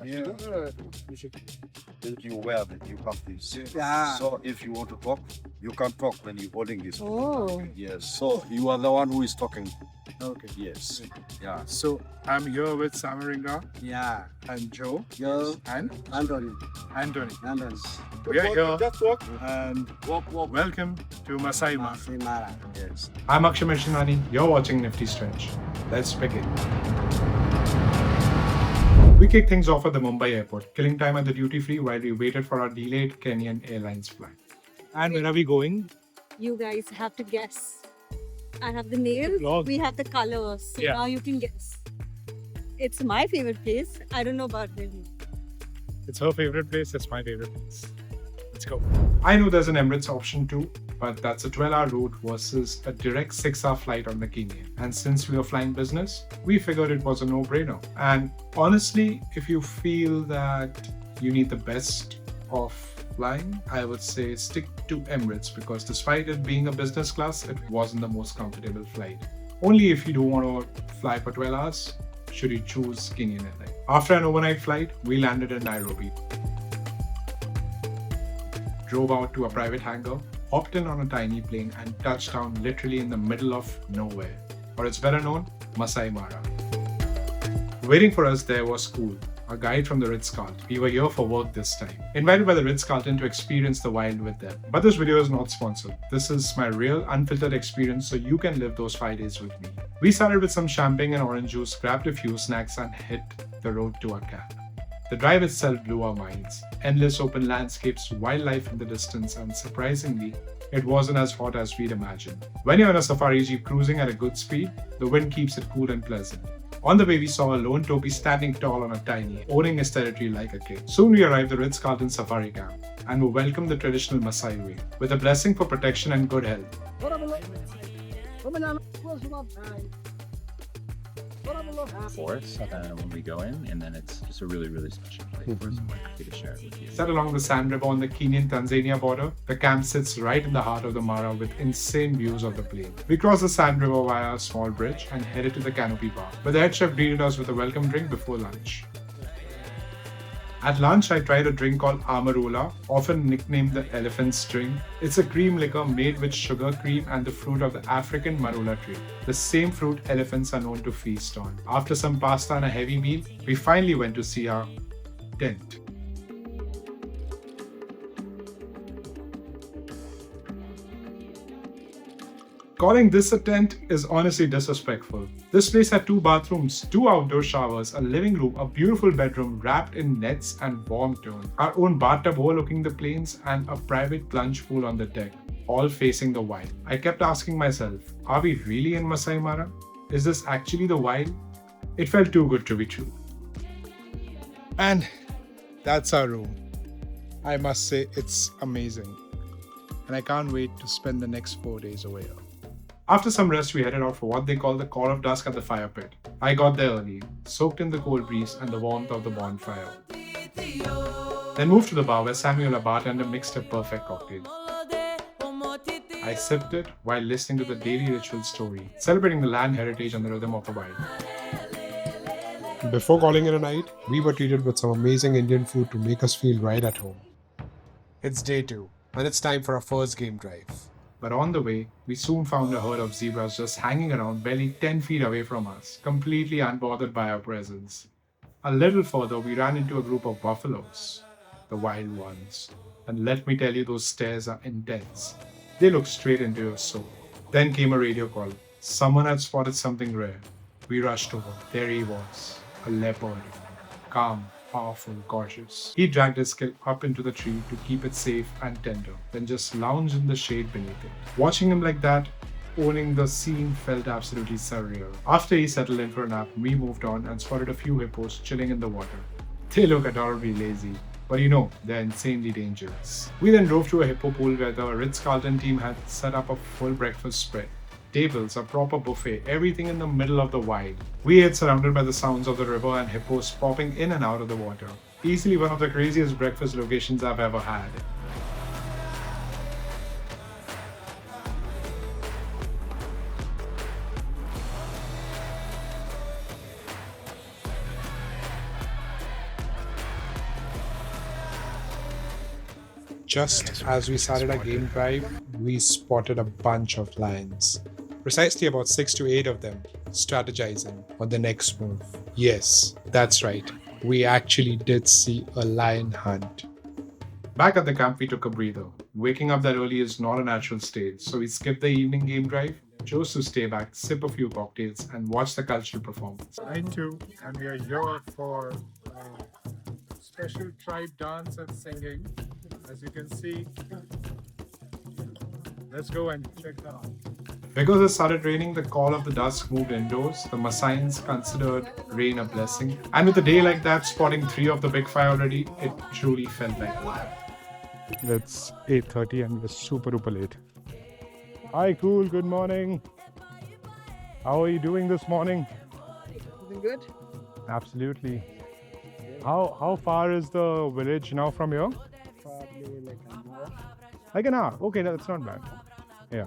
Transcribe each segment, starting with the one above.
Yeah. Then you wear that you have this. Yeah. So if you want to talk, you can talk when you're holding this. Oh. Yes. So you are the one who is talking. Okay. Yes. Yeah. So I'm here with Samaringa Yeah. and Joe Yo, and Anthony. Anthony. Anthony. We are here Just walk. and Walk. welcome to Maasai Mara. Maasai Mara. Yes. I'm Akshay Mishnani. You're watching Nifty Stretch. Let's begin. We kicked things off at the Mumbai airport, killing time at the duty free while we waited for our delayed Kenyan Airlines flight. And where are we going? You guys have to guess. I have the nails, Vlog. we have the colors. So Yeah. now you can guess. It's my favorite place. I don't know about them. It's her favorite place, it's my favorite place. Let's go. I know there's an Emirates option too, but that's a 12-hour route versus a direct 6-hour flight on the Kenyan. And since we are flying business, we figured it was a no-brainer. And honestly, if you feel that you need the best of flying, I would say stick to Emirates because despite it being a business class, it wasn't the most comfortable flight. Only if you don't want to fly for 12 hours, should you choose Kenyan Airlines. After an overnight flight, we landed in Nairobi. Drove out to a private hangar, hopped in on a tiny plane and touched down literally in the middle of nowhere, or it's better known, Maasai Mara. Waiting for us there was Cool, a guide from the RITZ-CARLTON. We were here for work this time, invited by the RITZ-CARLTON to experience the wild with them. But this video is not sponsored. This is my real, unfiltered experience so you can live those 5 days with me. We started with some champagne and orange juice, grabbed a few snacks and hit the road to our camp. The drive itself blew our minds. Endless open landscapes, wildlife in the distance, and surprisingly, it wasn't as hot as we'd imagined. When you're in a safari jeep cruising at a good speed, the wind keeps it cool and pleasant. On the way, we saw a lone topi standing tall on a tiny, owning his territory like a king. Soon we arrived at the RITZ-CARLTON Safari Camp and were welcomed the traditional Maasai way, with a blessing for protection and good health. Forest when we go in, and then it's just a really, really special place. We're so happy to share it with you. Set along the Sand River on the Kenyan-Tanzania border, the camp sits right in the heart of the Mara with insane views of the plain. We crossed the Sand River via a small bridge and headed to the Canopy Bar, where the head chef greeted us with a welcome drink before lunch. At lunch, I tried a drink called Amarula, often nicknamed the elephant's drink. It's a cream liquor made with sugar, cream, and the fruit of the African marula tree, the same fruit elephants are known to feast on. After some pasta and a heavy meal, we finally went to see our tent. Calling this a tent is honestly disrespectful. This place had 2 bathrooms, 2 outdoor showers, a living room, a beautiful bedroom wrapped in nets and warm tone, our own bathtub overlooking the plains, and a private plunge pool on the deck, all facing the wild. I kept asking myself, are we really in Maasai Mara? Is this actually the wild? It felt too good to be true. And that's our room. I must say it's amazing. And I can't wait to spend the next 4 days away here. After some rest, we headed out for what they call the call of dusk at the fire pit. I got there early, soaked in the cold breeze and the warmth of the bonfire. Then moved to the bar where Samuel, a bartender, mixed a perfect cocktail. I sipped it while listening to the daily ritual story, celebrating the land heritage and the rhythm of the wild. Before calling it a night, we were treated with some amazing Indian food to make us feel right at home. It's day 2, and it's time for our first game drive. But on the way, we soon found a herd of zebras just hanging around barely 10 feet away from us, completely unbothered by our presence. A little further, we ran into a group of buffaloes, the wild ones. And let me tell you, those stares are intense. They look straight into your soul. Then came a radio call. Someone had spotted something rare. We rushed over. There he was, a leopard. Calm, powerful, cautious. He dragged his kill up into the tree to keep it safe and tender, then just lounged in the shade beneath it. Watching him like that, owning the scene felt absolutely surreal. After he settled in for a nap, we moved on and spotted a few hippos chilling in the water. They look adorably lazy, but you know, they're insanely dangerous. We then drove to a hippo pool where the RITZ-CARLTON team had set up a full breakfast spread. Tables, a proper buffet, everything in the middle of the wild. We ate surrounded by the sounds of the river and hippos popping in and out of the water. Easily one of the craziest breakfast locations I've ever had. Just as we started our game drive, we spotted a bunch of lions. Precisely about 6 to 8 of them, strategizing on the next move. Yes, that's right. We actually did see a lion hunt. Back at the camp, we took a breather. Waking up that early is not a natural state, so we skipped the evening game drive, chose to stay back, sip a few cocktails, and watch the cultural performance. Night 2, and we are here for special tribe dance and singing. As you can see, let's go and check that out. Because it started raining, the call of the dusk moved indoors. The Maasaians considered rain a blessing. And with a day like that, spotting 3 of the big 5 already, it truly felt like life. It's 8:30 and we're super duper late. Hi, cool. Good morning. How are you doing this morning? Doing good? Absolutely. How far is the village now from here? Probably like an hour. Like an hour. Okay, that's not bad. Yeah.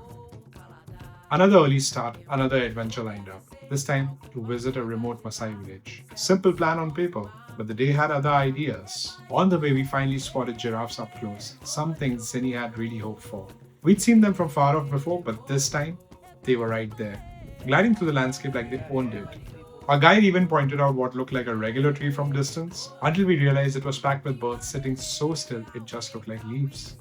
Another early start, another adventure lined up. This time to visit a remote Maasai village. Simple plan on paper, but the day had other ideas. On the way, we finally spotted giraffes up close, something Zinni had really hoped for. We'd seen them from far off before, but this time, they were right there, gliding through the landscape like they owned it. Our guide even pointed out what looked like a regular tree from distance, until we realized it was packed with birds sitting so still it just looked like leaves.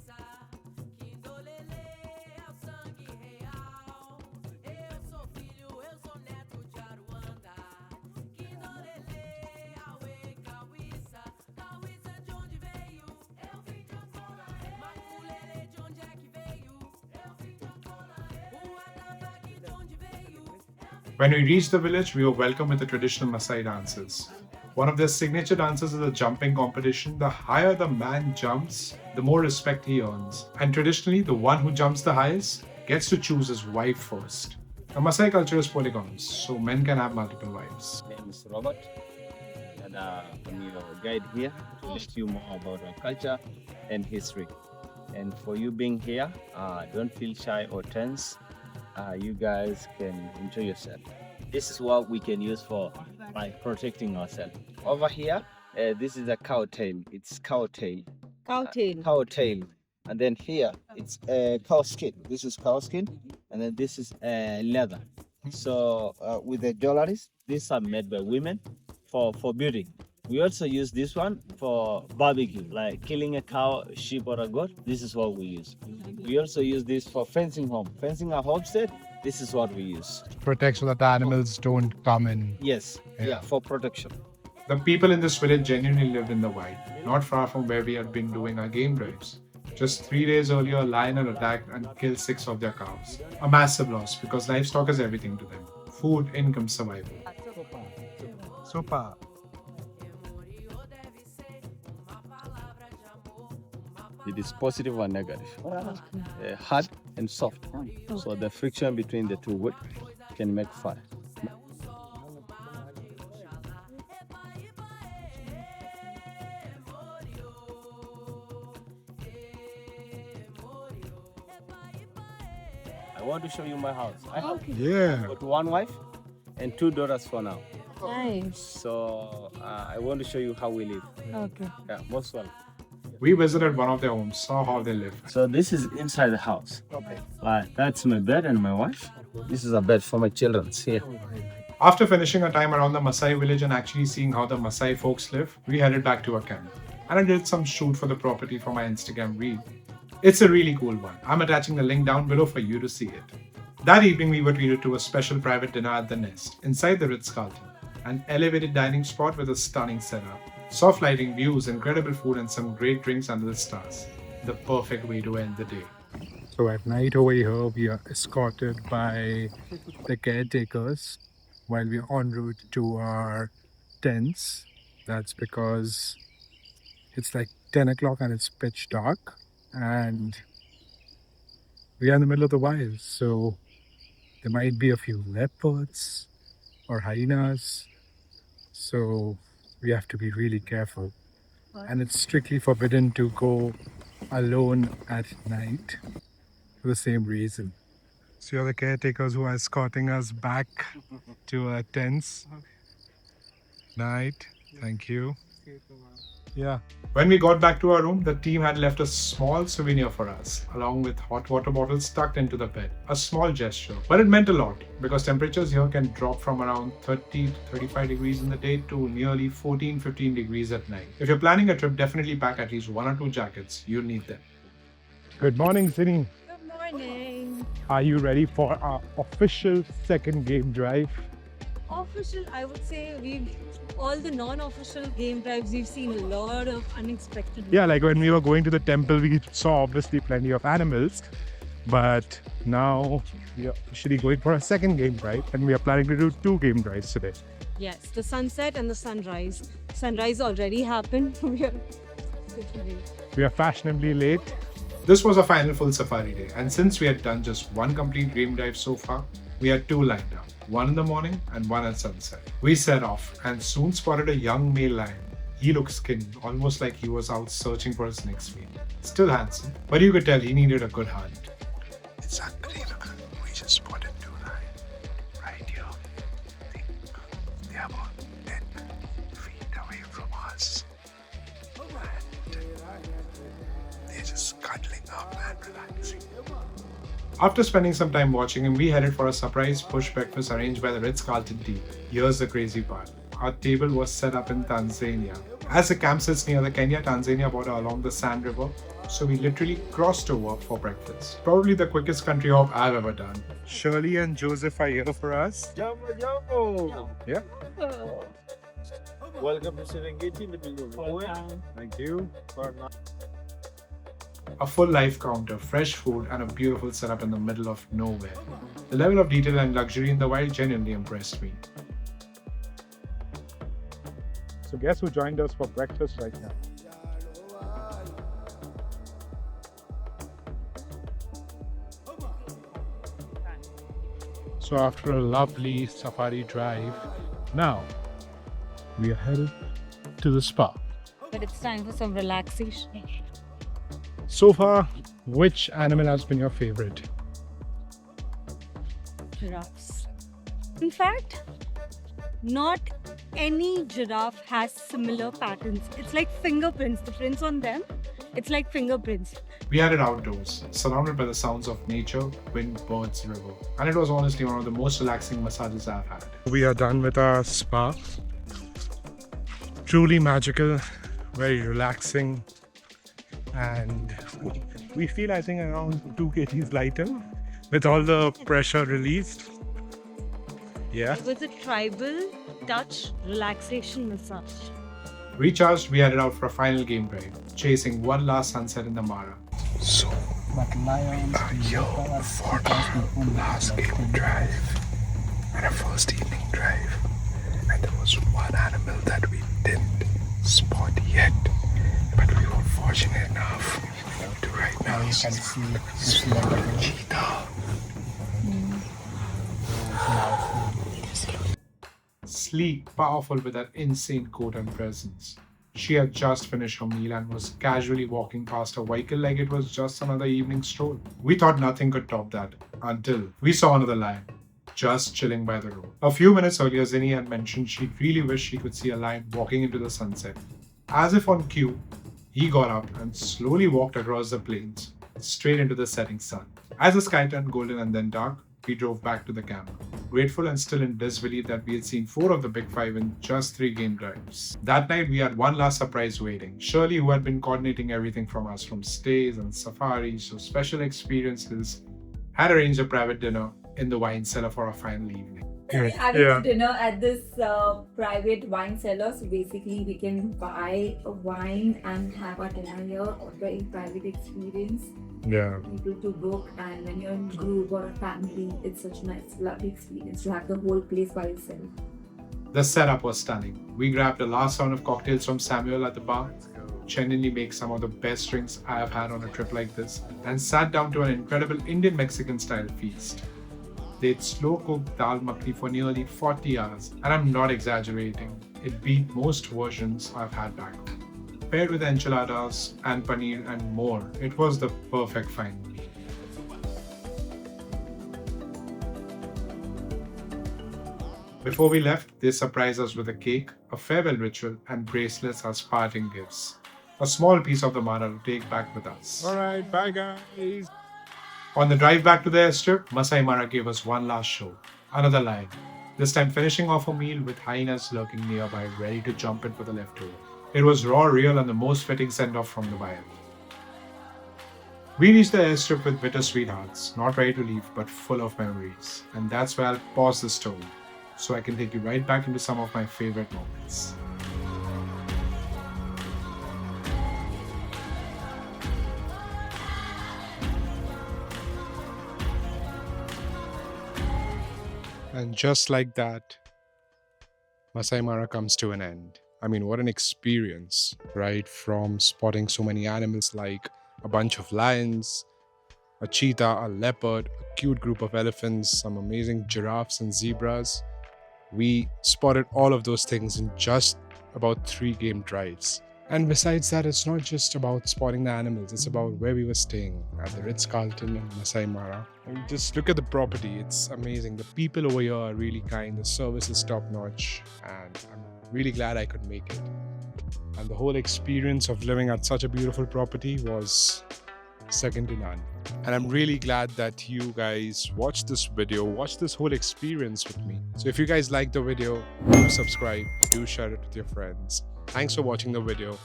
When we reached the village, we were welcomed with the traditional Maasai dances. One of their signature dances is a jumping competition. The higher the man jumps, the more respect he earns. And traditionally, the one who jumps the highest gets to choose his wife first. The Maasai culture is polygamous, so men can have multiple wives. My name is Robert, and I'm your guide here to let you more about our culture and history. And for you being here, don't feel shy or tense. You guys can enjoy yourself. This is what we can use for protecting ourselves. Over here, this is a cow tail. It's cow tail. Cow tail. Cow tail. And then here, it's cow skin. This is cow skin. And then this is leather. So with the jewelries, these are made by women for beauty. We also use this one for barbecue, like killing a cow, sheep, or a goat. This is what we use. We also use this for fencing home. Fencing a homestead, this is what we use. Protect so that the animals don't come in. Yes, yeah, for protection. The people in this village genuinely lived in the wild, not far from where we had been doing our game drives. Just 3 days earlier, a lion had attacked and killed 6 of their cows. A massive loss because livestock is everything to them. Food, income, survival. Super. It is positive or negative, hard and soft. So the friction between the two wood can make fire. I want to show you my house. I have got 1 wife and 2 daughters for now. Nice. So I want to show you how we live. Okay. Yeah, most welcome. We visited one of their homes, saw how they live. So this is inside the house. Okay. That's my bed and my wife. This is a bed for my children here. After finishing our time around the Maasai village and actually seeing how the Maasai folks live, we headed back to our camp. And I did some shoot for the property for my Instagram reel. It's a really cool one. I'm attaching the link down below for you to see it. That evening, we were treated to a special private dinner at the Nest, inside the Ritz-CARLTON, an elevated dining spot with a stunning setup. Soft lighting, views, incredible food, and some great drinks under the stars. The perfect way to end the day. So at night over here, we are escorted by the caretakers while we are en route to our tents. That's because it's like 10 o'clock and it's pitch dark, and we are in the middle of the wild. So there might be a few leopards or hyenas. So we have to be really careful. And it's strictly forbidden to go alone at night for the same reason. So you're the caretakers who are escorting us back to our tents. Night. Thank you. Yeah. When we got back to our room, the team had left a small souvenir for us, along with hot water bottles tucked into the bed. A small gesture, but it meant a lot because temperatures here can drop from around 30 to 35 degrees in the day to nearly 14-15 degrees at night. If you're planning a trip, definitely pack at least 1 or 2 jackets. You'll need them. Good morning, Zinni. Good morning. Are you ready for our official second game drive? Official, I would say all the non-official game drives, we've seen a lot of unexpected. Yeah, like when we were going to the temple, we saw obviously plenty of animals. But now we are actually going for a second game drive, and we are planning to do 2 game drives today. Yes, the sunset and the sunrise. Sunrise already happened. We are fashionably late. This was a final full safari day, and since we had done just 1 complete game drive so far, we had 2 lined up, 1 in the morning and 1 at sunset. We set off and soon spotted a young male lion. He looked skinny, almost like he was out searching for his next meal. Still handsome, but you could tell he needed a good hunt. It's unbelievable. We just spotted 2 lions right here. They're about 10 feet away from us. And they're just cuddling up and relaxing. After spending some time watching him, we headed for a surprise push breakfast arranged by the Ritz-CARLTON team. Here's the crazy part. Our table was set up in Tanzania. As the camp sits near the Kenya-Tanzania border along the Sand River, so we literally crossed over for breakfast. Probably the quickest country hop I've ever done. Shirley and Joseph are here for us. Jumbo. Yeah. Welcome to Serengeti. Thank you. A full life counter, fresh food, and a beautiful setup in the middle of nowhere. The level of detail and luxury in the wild genuinely impressed me. So guess who joined us for breakfast right now? So after a lovely safari drive, now we are headed to the spa. But it's time for some relaxation. So far, which animal has been your favorite? Giraffes. In fact, not any giraffe has similar patterns. It's like fingerprints. The prints on them, it's like fingerprints. We had it outdoors, surrounded by the sounds of nature, wind, birds, river. And it was honestly one of the most relaxing massages I've had. We are done with our spa. Truly magical, very relaxing, and we feel, I think, around 2 kgs lighter with all the pressure released. Yeah. It was a tribal touch relaxation massage. Recharged, we headed out for a final game drive, chasing one last sunset in the Mara. So, we are here for our last game drive and our first evening drive. And there was one animal that we didn't spot yet, but we were fortunate enough to right now spot a cheetah. Sleek, powerful with her insane coat and presence. She had just finished her meal and was casually walking past her vehicle like it was just another evening stroll. We thought nothing could top that until we saw another lion just chilling by the road. A few minutes earlier, Zinni had mentioned she really wished she could see a lion walking into the sunset. As if on cue, he got up and slowly walked across the plains, straight into the setting sun. As the sky turned golden and then dark, we drove back to the camp, grateful and still in disbelief that we had seen 4 of the big 5 in just 3 game drives. That night, we had one last surprise waiting. Shirley, who had been coordinating everything from us, from stays and safaris to special experiences, had arranged a private dinner in the wine cellar for our final evening. We're having dinner at this private wine cellar. So basically, we can buy a wine and have our dinner here. A very private experience. Yeah. People to book, and when you're in a group or a family, it's such a nice, lovely experience to have the whole place by yourself. The setup was stunning. We grabbed a last round of cocktails from Samuel at the bar. Genuinely makes some of the best drinks I have had on a trip like this, and sat down to an incredible Indian-Mexican style feast. They'd slow-cooked dal makhani for nearly 40 hours, and I'm not exaggerating. It beat most versions I've had back home. Paired with enchiladas and paneer and more, it was the perfect final meal. Before we left, they surprised us with a cake, a farewell ritual, and bracelets as parting gifts. A small piece of the Mara to take back with us. Alright, bye guys. On the drive back to the airstrip, Maasai Mara gave us one last show. Another line. This time finishing off a meal with hyenas lurking nearby, ready to jump in for the leftover. It was raw, real, and the most fitting send-off from the wild. We reached the airstrip with bittersweet hearts, not ready to leave, but full of memories. And that's where I'll pause the story, so I can take you right back into some of my favorite moments. And just like that, Maasai Mara comes to an end. I mean, what an experience, right? From spotting so many animals like a bunch of lions, a cheetah, a leopard, a cute group of elephants, some amazing giraffes and zebras. We spotted all of those things in just about 3 game drives. And besides that, it's not just about spotting the animals, it's about where we were staying at the Ritz-CARLTON in Maasai Mara. And just look at the property, it's amazing. The people over here are really kind, the service is top notch, and I'm really glad I could make it. And the whole experience of living at such a beautiful property was second to none. And I'm really glad that you guys watched this video, watched this whole experience with me. So if you guys like the video, do subscribe, do share it with your friends. Thanks for watching the video.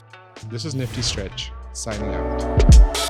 This is Nifty Stretch, signing out.